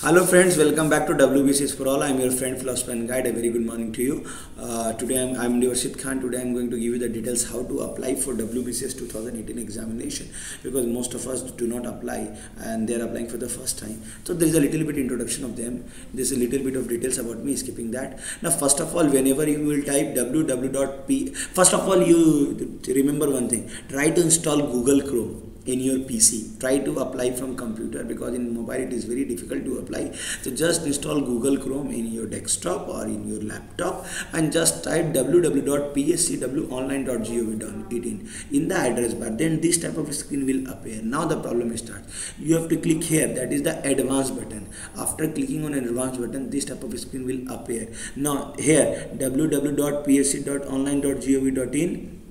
Hello friends, welcome back to WBCS for all. I am your friend, philosopher and guide. A very good morning to you. Today I'm Rashid Khan. Today I'm going to give you the details how to apply for WBCS 2018 examination, because most of us do not apply and they are applying for the first time. So there is a little bit introduction of them. There's a little bit of details about me, skipping that. Now first of all, whenever you will type www.p, first of all you remember one thing, try to install Google Chrome in your PC. Try to apply from computer, because in mobile it is very difficult to apply. So just install Google Chrome in your desktop or in your laptop and just type www.pscwonline.gov.in in the address bar. Then this type of screen will appear. Now the problem starts. You have to click here, that is the advanced button. After clicking on advanced button, this type of screen will appear. Now here www.psc.online.gov.in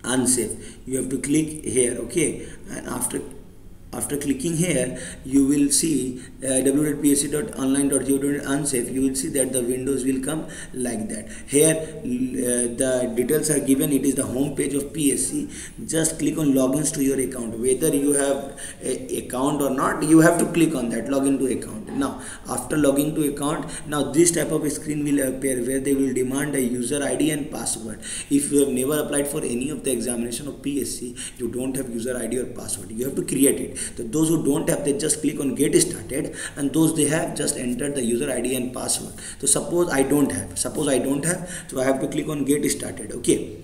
unsafe, you have to click here, okay, and after clicking here you will see www.psc.online.gov.in unsafe. You will see that the windows will come like that. Here the details are given. It is the home page of PSC. Just click on logins to your account. Whether you have a account or not, you have to click on that login to account. Now after logging to account, now this type of a screen will appear where they will demand a user ID and password. If you have never applied for any of the examination of PSC, you don't have user ID or password, you have to create it. So those who don't have, they just click on get started, and those they have, just enter the user ID and password. So suppose I don't have, so I have to click on get started. Okay,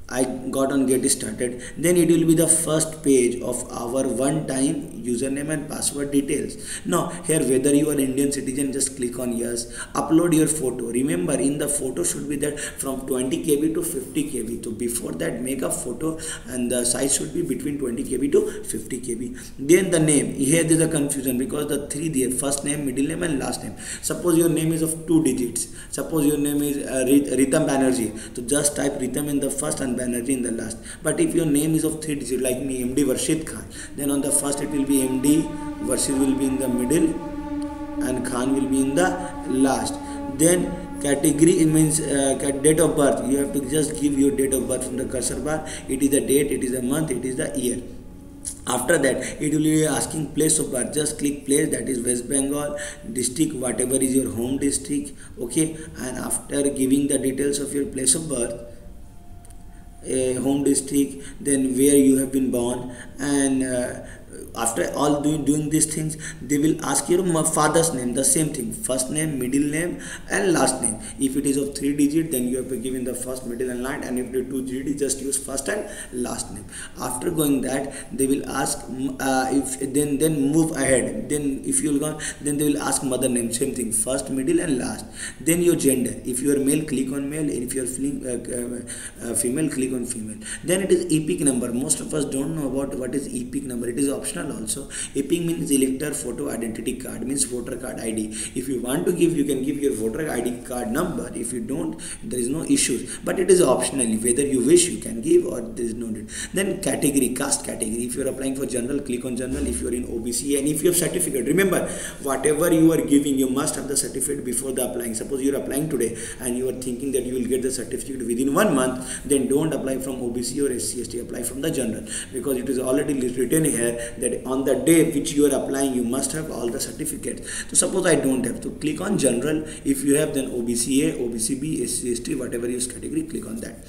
I got on get started. Then it will be the first page of our one-time username and password details. Now here, whether you are Indian citizen, just click on yes. Upload your photo. Remember, in the photo should be that from 20 KB to 50 KB. So before that, make a photo and the size should be between 20 KB to 50 KB. Then the name. Here there is a confusion because the three there, first name, middle name and last name. Suppose your name is of 2 digits. Suppose your name is Ritam Banerjee. So just type Ritam in the first and Banerjee in the last. But if your name is of 3 digits, like me, MD Rashid Khan, then on the first it will be MD, Rashid will be in the middle and Khan will be in the last. Then category, it means date of birth. You have to just give your date of birth from the cursor bar. It is the date, it is the month, it is the year. After that, it will be asking place of birth. Just click place, that is West Bengal. District, whatever is your home district. Okay, and after giving the details of your place of birth, home district, then where you have been born, and after all doing these things, they will ask your father's name, the same thing, first name, middle name and last name. If it is of 3 digit, then you have to give in the first, middle and last, and if it is 2 digit, just use first and last name. After going that, they will ask if then move ahead. Then if you will go, then they will ask mother name, same thing, first, middle and last. Then your gender. If you are male, click on male, and if you are female, click on female. Then it is EPIC number. Most of us don't know about what is EPIC number. It is optional also. EPIC means elector photo identity card, means voter card ID. If you want to give, you can give your voter ID card number. If you don't, there is no issues, but it is optional. Whether you wish, you can give, or there is no need. Then category, caste category. If you are applying for general, click on general. If you are in OBC, and if you have certificate, remember, whatever you are giving, you must have the certificate before the applying. Suppose you are applying today and you are thinking that you will get the certificate within 1 month, then don't apply from OBC or SC/ST, apply from the general, because it is already written here that on the day which you are applying, you must have all the certificates. So suppose I don't have, to click on general. If you have, then OBCA, OBCB, SC/ST, whatever is category, click on that.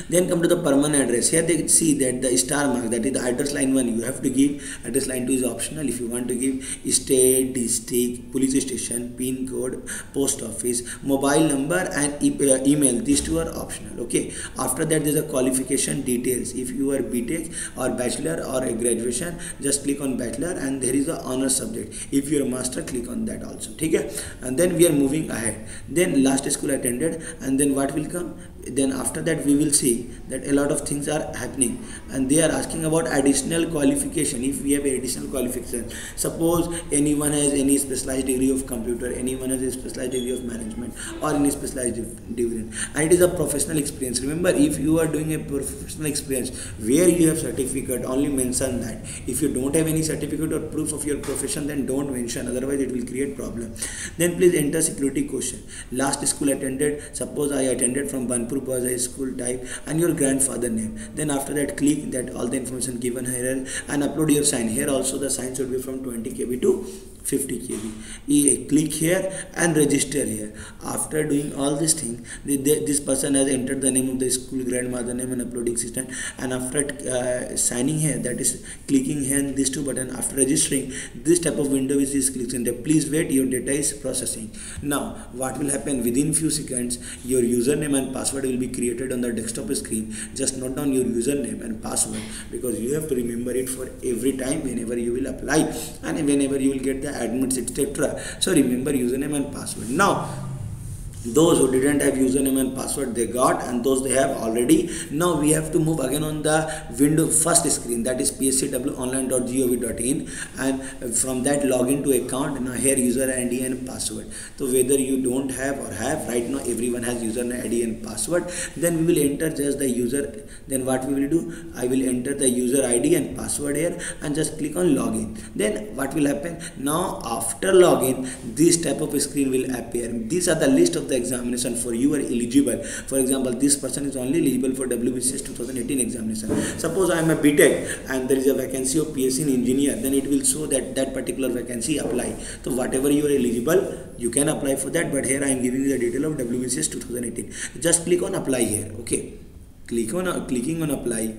Then come to the permanent address. Here they see that the star mark, that is the address line 1, you have to give. Address line 2 is optional. If you want to give state, district, police station, pin code, post office, mobile number and email, these 2 are optional. Okay, after that there is a qualification details. If you are BTech or bachelor or a graduation, just click on bachelor, and there is a honor subject. If you are master, click on that also. Okay, and then we are moving ahead. Then last school attended, and then what will come? Then after that we will see that a lot of things are happening, and they are asking about additional qualification. If we have additional qualification, suppose anyone has any specialized degree of computer, anyone has a specialized degree of management, or any specialized degree, and it is a professional experience. Remember, if you are doing a professional experience where you have certificate, only mention that. If you don't have any certificate or proof of your profession, then don't mention, otherwise it will create problem. Then please enter security question. Last school attended, suppose I attended from Banpur group was a school type, and your grandfather name. Then after that, click that all the information given here and upload your sign. Here also the sign should be from 20 KB to 50 KB. Click here and register here. After doing all this thing, this person has entered the name of the school, grandmother name, and uploading system. And after signing here, that is clicking here in these two buttons, after registering, this type of window which is clicking there. Please wait, your data is processing. Now what will happen, within few seconds your username and password will be created on the desktop screen. Just note down your username and password, because you have to remember it for every time whenever you will apply and whenever you will get the admits, etc. So remember username and password. Now those who didn't have username and password, they got, and those they have already. Now we have to move again on the window first screen, that is pscwonline.gov.in, and from that log into account. Now here user ID and password. So whether you don't have or have, right now everyone has user ID and password. Then we will enter just the user. Then what we will do, I will enter the user ID and password here and just click on login. Then what will happen, now after login, this type of screen will appear. These are the list of the examination for you are eligible. For example, this person is only eligible for WBCS 2018 examination. Suppose I am a BTech and there is a vacancy of PSC in engineer, then it will show that that particular vacancy apply. So whatever you are eligible, you can apply for that. But here I am giving you the detail of WBCS 2018. Just click on apply here. Okay, clicking on apply.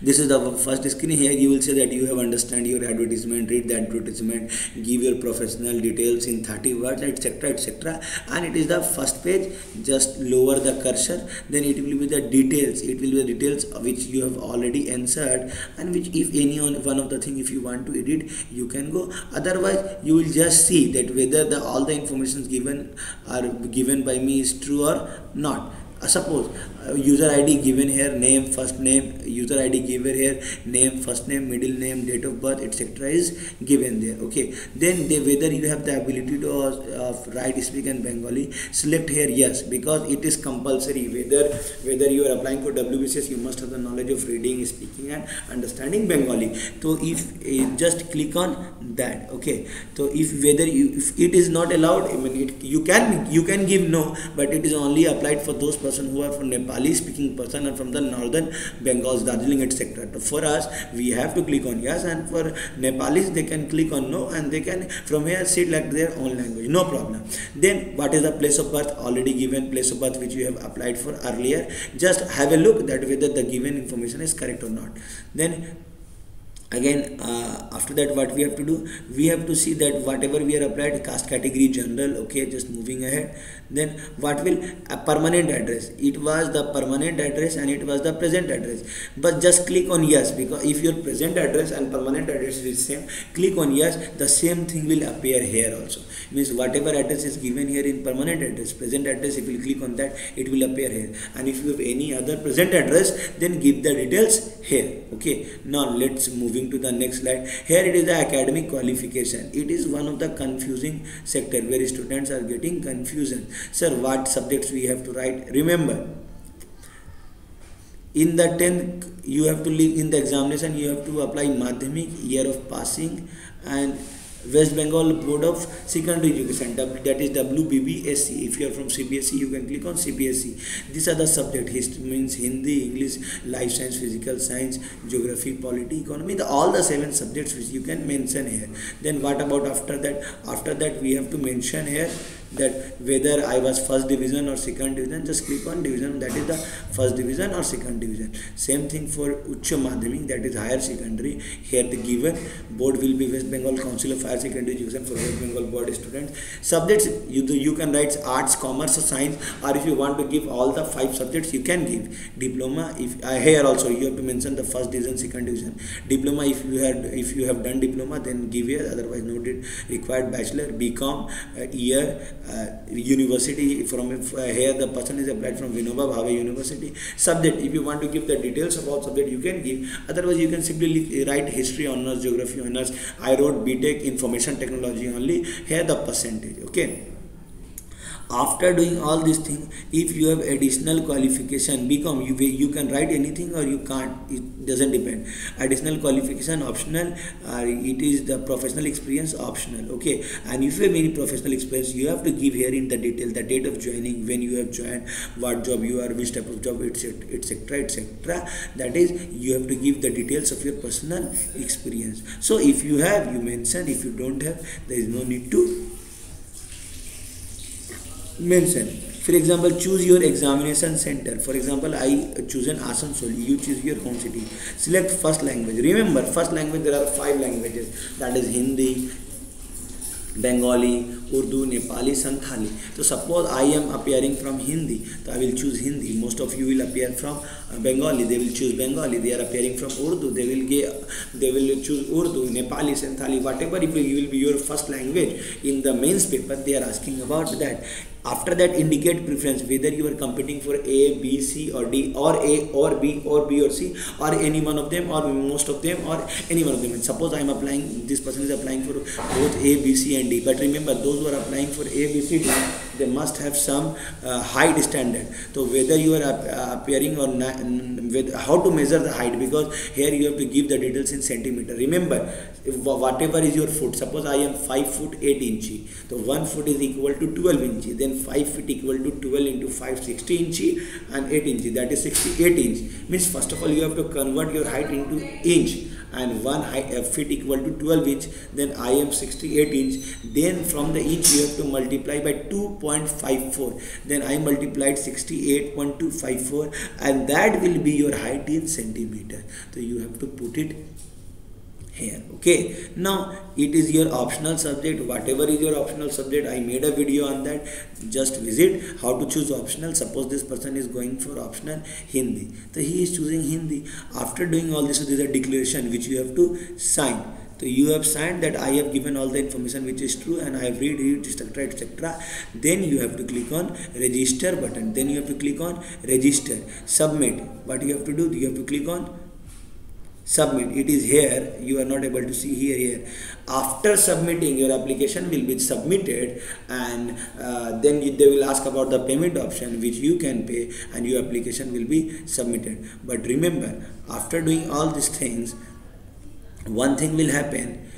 This is the first screen. Here you will say that you have understand your advertisement, read the advertisement, give your professional details in 30 words, etc, etc, and it is the first page. Just lower the cursor, then it will be the details. It will be the details which you have already answered, and which if any one of the thing if you want to edit, you can go. Otherwise you will just see that whether all the informations given are given by me is true or not. Suppose user ID given here, name, first name, user ID given here, name, first name, middle name, date of birth, etc. is given there. Okay, then whether you have the ability to write, speak and Bengali, select here yes, because it is compulsory. Whether you are applying for WBCS, you must have the knowledge of reading, speaking and understanding Bengali. So if just click on that. Okay, so if it is not allowed, I mean you can give no, but it is only applied for those who are from Nepali speaking person and from the northern Bengals, Darjeeling, etc. So for us, we have to click on yes, and for Nepalis they can click on no, and they can from here select their own language, no problem. Then what is the place of birth? Already given place of birth which you have applied for earlier. Just have a look that whether the given information is correct or not. Then again after that what we have to do, we have to see that whatever we are applied, caste category general. Okay, just moving ahead. Then what will a permanent address, it was the permanent address and it was the present address, but just click on yes, because if your present address and permanent address is same, click on yes, the same thing will appear here also. Means whatever address is given here in permanent address, present address, if you click on that, it will appear here. And if you have any other present address, then give the details here. Okay, now let's moving to the next slide. Here it is the academic qualification. It is one of the confusing sector where students are getting confusion. Sir, what subjects we have to write? Remember, in the 10th you have to leave, in the examination you have to apply Madhyamik, year of passing, and West Bengal Board of Secondary Education, that is WBCS. If you are from CBSE, you can click on CBSE. These are the subject. History means Hindi, English, life science, physical science, geography, polity, economy, all the 7 subjects which you can mention here. Then what about after that? After that we have to mention here that whether I was first division or second division. Just click on division, that is the first division or second division. Same thing for Uच्च Madhyamik, that is higher secondary. Here the given board will be West Bengal Council of Higher Secondary Education for West Bengal board students. Subjects you can write arts, commerce, science, or if you want to give all the 5 subjects, you can give diploma. If here also you have to mention the first division, second division. Diploma, if you have done diploma, then give here, otherwise no required. Bachelor, BCom, year, university, from here the person is applied from Vinoba Bhave University. Subject, if you want to give the details about subject, you can give. Otherwise you can simply write history honors, geography honors. I wrote BTech information technology only. Here the percentage. Okay, After doing all these things, if you have additional qualification, become you can write anything or you can't, it doesn't depend. Additional qualification optional, it is the professional experience optional. Okay, and if you have any professional experience, you have to give here in the detail the date of joining, when you have joined, what job you are, which type of job, etc, etc, etc. That is, you have to give the details of your personal experience. So if you have, you mention. If you don't have, there is no need to mention. For example, choose your examination center. For example, I choose an Asansol, you choose your home city. Select first language. Remember, first language, there are 5 languages, that is Hindi, Bengali, Urdu, Nepali, Santhali. So suppose I am appearing from Hindi, so I will choose Hindi. Most of you will appear from Bengali, they will choose Bengali. They are appearing from Urdu, they will choose Urdu, Nepali, Santhali, whatever it will be your first language. In the mains paper, they are asking about that. After that, indicate preference, whether you are competing for A, B, C or D, or A or B or B or C, or any one of them, or most of them, or any one of them. And suppose I am applying, this person is applying for both A, B, C and D. But remember, those who are applying for A, B, C, D, they must have some height standard. So whether you are appearing or not, how to measure the height, because here you have to give the details in centimeter. Remember, whatever is your foot, suppose I am 5 foot 8 inch, so 1 foot is equal to 12 inch, then 5 feet equal to 12 into 5, 60 inch, and 8 inch, that is 68 inch. Means first of all you have to convert your height into inch, and 1 feet equal to 12 inch, then I am 68 inch. Then from the inch you have to multiply by 2.54, then I multiplied 68.254, and that will be your height in centimeter. So you have to put it here. Okay, now it is your optional subject. Whatever is your optional subject, I made a video on that. Just visit how to choose optional. Suppose this person is going for optional Hindi, so he is choosing Hindi. After doing all this, there is a declaration which you have to sign. So you have signed that I have given all the information which is true, and I have read it, etc, etc. Then you have to click on register button. Then you have to click on register, submit. What you have to do, you have to click on submit. It is here, you are not able to see here. After submitting, your application will be submitted, and then they will ask about the payment option which you can pay, and your application will be submitted. But remember, after doing all these things, one thing will happen.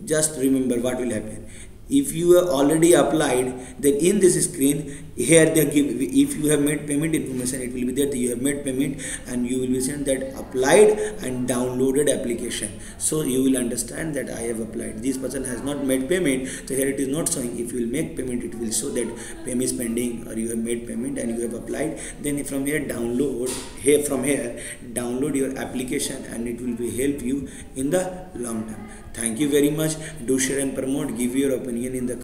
Just remember what will happen. If you have already applied, then in this screen here they give, if you have made payment information, it will be there that you have made payment, and you will be sent that applied and downloaded application. So you will understand that I have applied. This person has not made payment, so here it is not showing. If you will make payment, it will show that payment is pending, or you have made payment and you have applied. Then from here download your application, and it will be help you in the long term. Thank you very much. Do share and promote. Give your opinion in the